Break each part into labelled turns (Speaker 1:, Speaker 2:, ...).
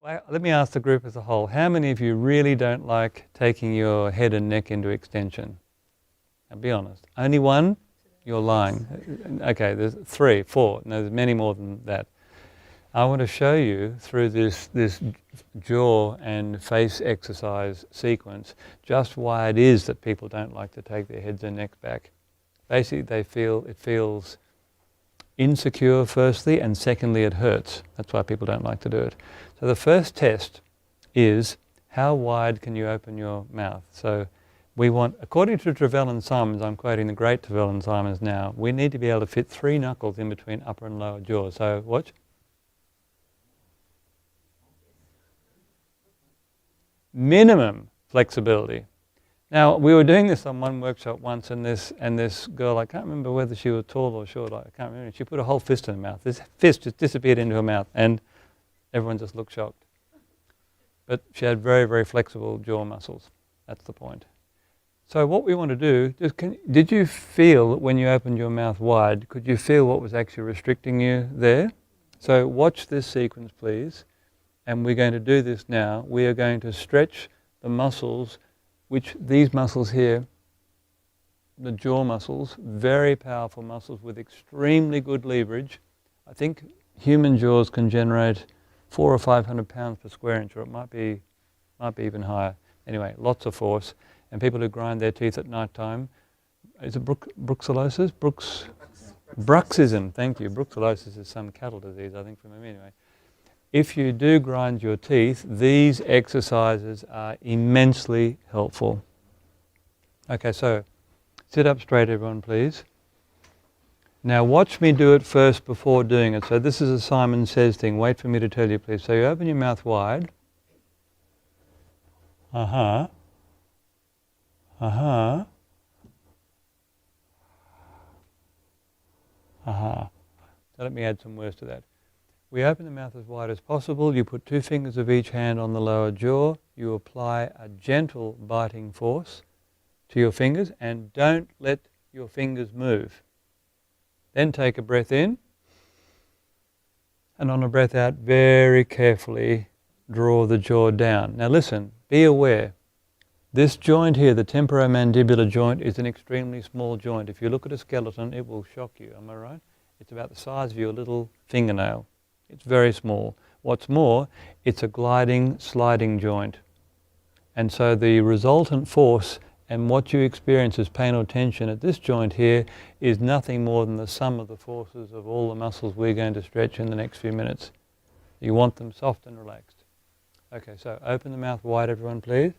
Speaker 1: Well, let me ask the group as a whole. How many of you really don't like taking your head and neck into extension? Now be honest. Only one? You're lying. Okay, there's 3, 4. No, there's many more than that. I want to show you through this jaw and face exercise sequence just why it is that people don't like to take their heads and necks back. Basically, it feels insecure firstly, and secondly it hurts. That's why people don't like to do it. So the first test is how wide can you open your mouth. So we want, according to Travell and Simons, I'm quoting the great Travell and Simons now, we need to be able to fit 3 knuckles in between upper and lower jaw. So watch. Minimum flexibility. Now, we were doing this on one workshop once, and this girl, I can't remember whether she was tall or short, I can't remember, she put a whole fist in her mouth. This fist just disappeared into her mouth, and everyone just looked shocked. But she had very, very flexible jaw muscles. That's the point. So what we want to do, did you feel when you opened your mouth wide, could you feel what was actually restricting you there? So watch this sequence, please. And we're going to do this now. We are going to stretch the muscles, which these muscles here, the jaw muscles, very powerful muscles with extremely good leverage. I think human jaws can generate 400 or 500 pounds per square inch, or it might be even higher. Anyway, lots of force. And people who grind their teeth at night time, is it bruxellosis? Bruxism, thank you. Bruxellosis is some cattle disease, I think, from them anyway. If you do grind your teeth, these exercises are immensely helpful. Okay, so sit up straight, everyone, please. Now watch me do it first before doing it. So this is a Simon Says thing. Wait for me to tell you, please. So you open your mouth wide. Uh-huh. Uh-huh. Uh-huh. So let me add some words to that. We open the mouth as wide as possible. You put 2 fingers of each hand on the lower jaw. You apply a gentle biting force to your fingers and don't let your fingers move. Then take a breath in, and on a breath out, very carefully draw the jaw down. Now listen, be aware. This joint here, the temporomandibular joint, is an extremely small joint. If you look at a skeleton, it will shock you, am I right? It's about the size of your little fingernail. It's very small. What's more, it's a gliding, sliding joint. And so the resultant force and what you experience as pain or tension at this joint here is nothing more than the sum of the forces of all the muscles we're going to stretch in the next few minutes. You want them soft and relaxed. Okay, so open the mouth wide, everyone, please.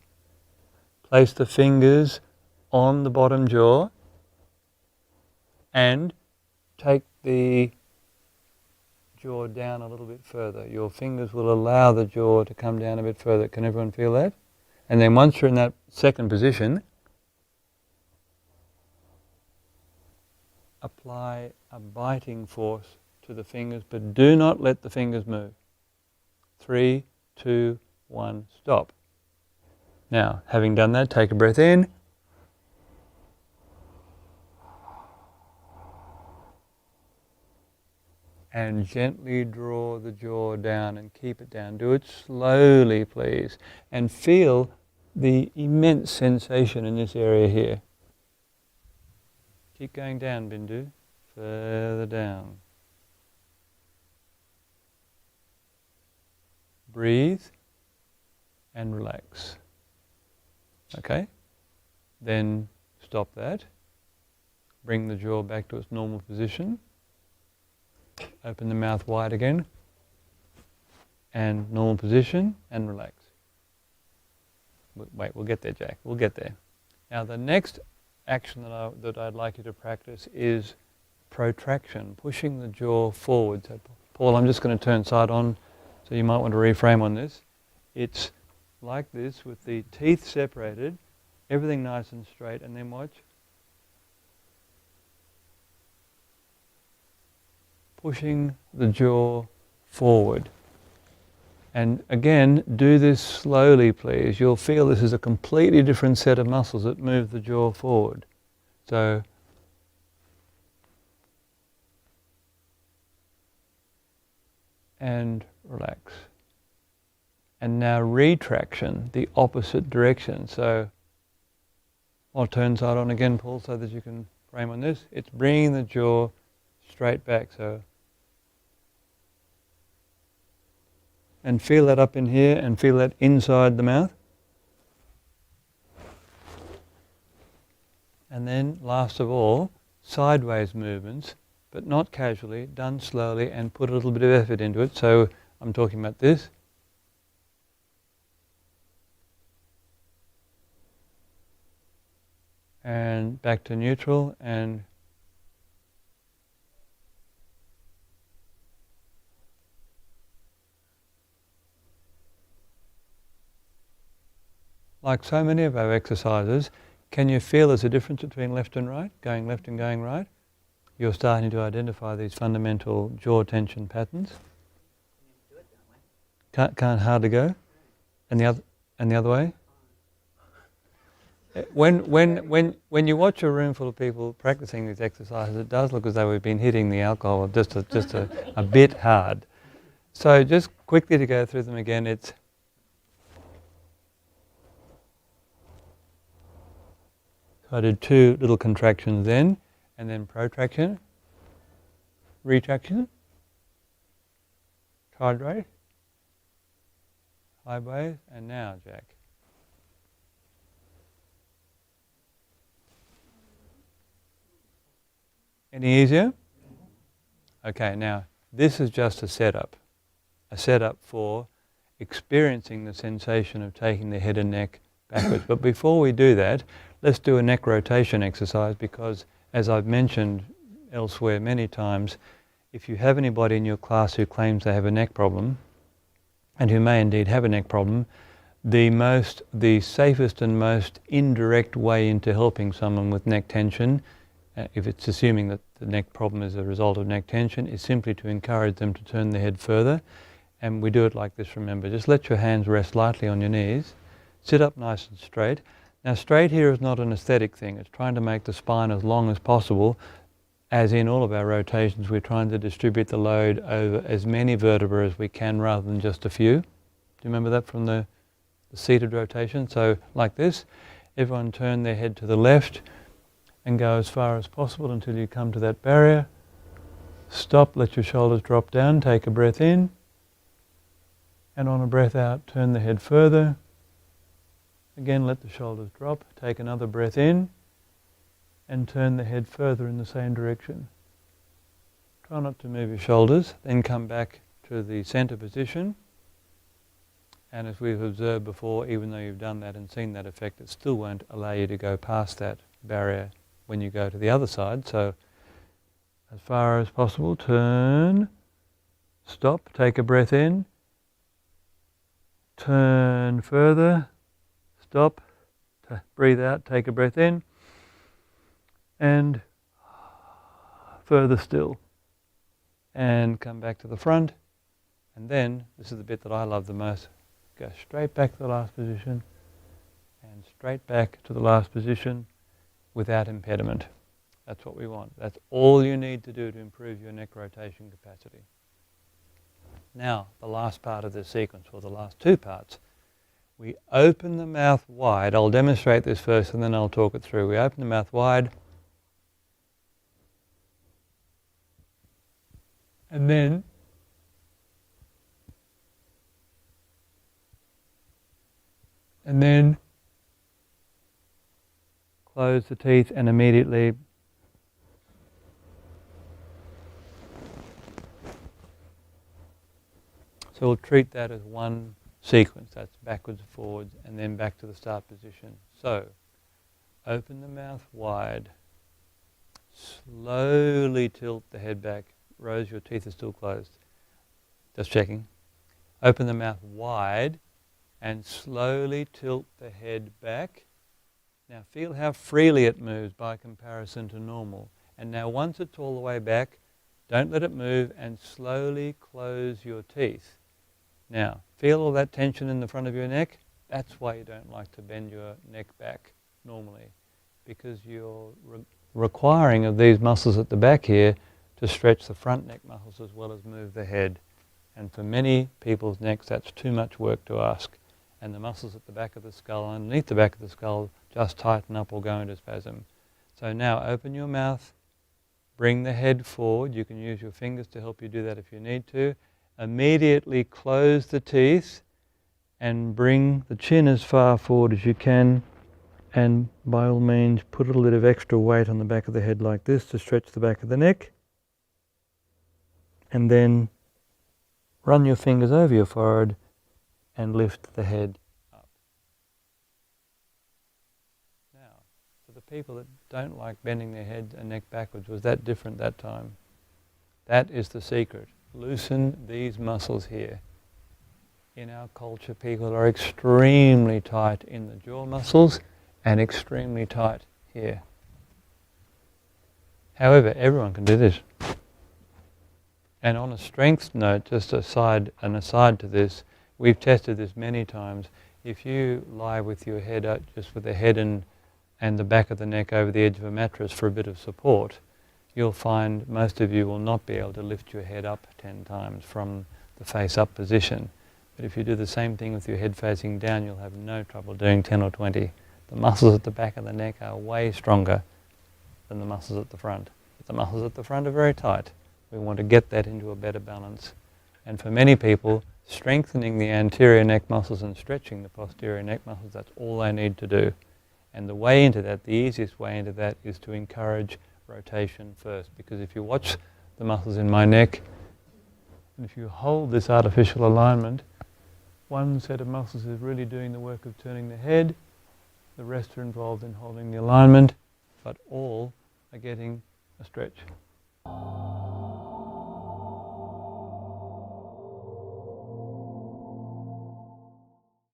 Speaker 1: Place the fingers on the bottom jaw and take the jaw down a little bit further. Your fingers will allow the jaw to come down a bit further. Can everyone feel that? And then once you're in that second position, apply a biting force to the fingers, but do not let the fingers move. 3, 2, 1, stop. Now, having done that, take a breath in. And gently draw the jaw down and keep it down. Do it slowly, please. And feel the immense sensation in this area here. Keep going down, Bindu. Further down. Breathe and relax. Okay? Then stop that. Bring the jaw back to its normal position. Open the mouth wide again, and normal position, and relax. Wait, we'll get there, Jack. We'll get there. Now the next action that I'd like you to practice is protraction, pushing the jaw forward. So, Paul, I'm just going to turn side on, so you might want to reframe on this. It's like this, with the teeth separated, everything nice and straight, and then watch. Pushing the jaw forward. And again, do this slowly, please. You'll feel this is a completely different set of muscles that move the jaw forward. So, and relax. And now retraction, the opposite direction. So I'll turn side on again, Paul, so that you can frame on this. It's bringing the jaw straight back. So, and feel that up in here and feel that inside the mouth. And then, last of all, sideways movements, but not casually, done slowly and put a little bit of effort into it. So I'm talking about this. And back to neutral, and like so many of our exercises, can you feel there's a difference between left and right, going left and going right? You're starting to identify these fundamental jaw tension patterns. Can't hardly go, and the other way. When you watch a room full of people practicing these exercises, it does look as though we've been hitting the alcohol just a bit hard. So just quickly to go through them again, it's so I did 2 little contractions then, and then protraction, retraction, sideways, sideways, and now Jack. Any easier? Okay, now this is just a setup for experiencing the sensation of taking the head and neck backwards. But before we do that, let's do a neck rotation exercise, because as I've mentioned elsewhere many times, if you have anybody in your class who claims they have a neck problem, and who may indeed have a neck problem, the safest and most indirect way into helping someone with neck tension, if it's assuming that the neck problem is a result of neck tension, is simply to encourage them to turn the head further. And we do it like this, remember. Just let your hands rest lightly on your knees. Sit up nice and straight. Now straight here is not an aesthetic thing. It's trying to make the spine as long as possible. As in all of our rotations, we're trying to distribute the load over as many vertebrae as we can rather than just a few. Do you remember that from the seated rotation? So like this, everyone turn their head to the left and go as far as possible until you come to that barrier. Stop, let your shoulders drop down, take a breath in, and on a breath out, turn the head further. Again, let the shoulders drop, take another breath in, and turn the head further in the same direction. Try not to move your shoulders, then come back to the center position. And as we've observed before, even though you've done that and seen that effect, it still won't allow you to go past that barrier when you go to the other side. So as far as possible, turn, stop, take a breath in, turn further, stop, breathe out, take a breath in, and further still. And come back to the front, and then, this is the bit that I love the most, go straight back to the last position, and straight back to the last position without impediment. That's what we want. That's all you need to do to improve your neck rotation capacity. Now, the last part of this sequence, or the last 2 parts, we open the mouth wide. I'll demonstrate this first and then I'll talk it through. We open the mouth wide, and then close the teeth and immediately so we'll treat that as one sequence. That's backwards, forwards, and then back to the start position. So, open the mouth wide, slowly tilt the head back. Rose, your teeth are still closed. Just checking. Open the mouth wide and slowly tilt the head back. Now feel how freely it moves by comparison to normal. And now once it's all the way back, don't let it move and slowly close your teeth. Now, feel all that tension in the front of your neck? That's why you don't like to bend your neck back normally, because you're requiring of these muscles at the back here to stretch the front neck muscles as well as move the head. And for many people's necks, that's too much work to ask. And the muscles at the back of the skull, underneath the back of the skull, just tighten up or go into spasm. So now open your mouth, bring the head forward. You can use your fingers to help you do that if you need to. Immediately close the teeth and bring the chin as far forward as you can. And by all means, put a little bit of extra weight on the back of the head like this to stretch the back of the neck. And then run your fingers over your forehead and lift the head up. Now, for the people that don't like bending their head and neck backwards, was that different that time? That is the secret. Loosen these muscles here. In our culture, people are extremely tight in the jaw muscles and extremely tight here. However, everyone can do this. And on a strength note, just an aside to this, we've tested this many times. If you lie with your head out, just with the head and the back of the neck over the edge of a mattress for a bit of support, you'll find most of you will not be able to lift your head up 10 times from the face up position. But if you do the same thing with your head facing down, you'll have no trouble doing 10 or 20. The muscles at the back of the neck are way stronger than the muscles at the front. But the muscles at the front are very tight. We want to get that into a better balance. And for many people, strengthening the anterior neck muscles and stretching the posterior neck muscles, that's all they need to do. And the way into that, the easiest way into that, is to encourage rotation first. Because if you watch the muscles in my neck, and if you hold this artificial alignment, one set of muscles is really doing the work of turning the head, the rest are involved in holding the alignment, but all are getting a stretch.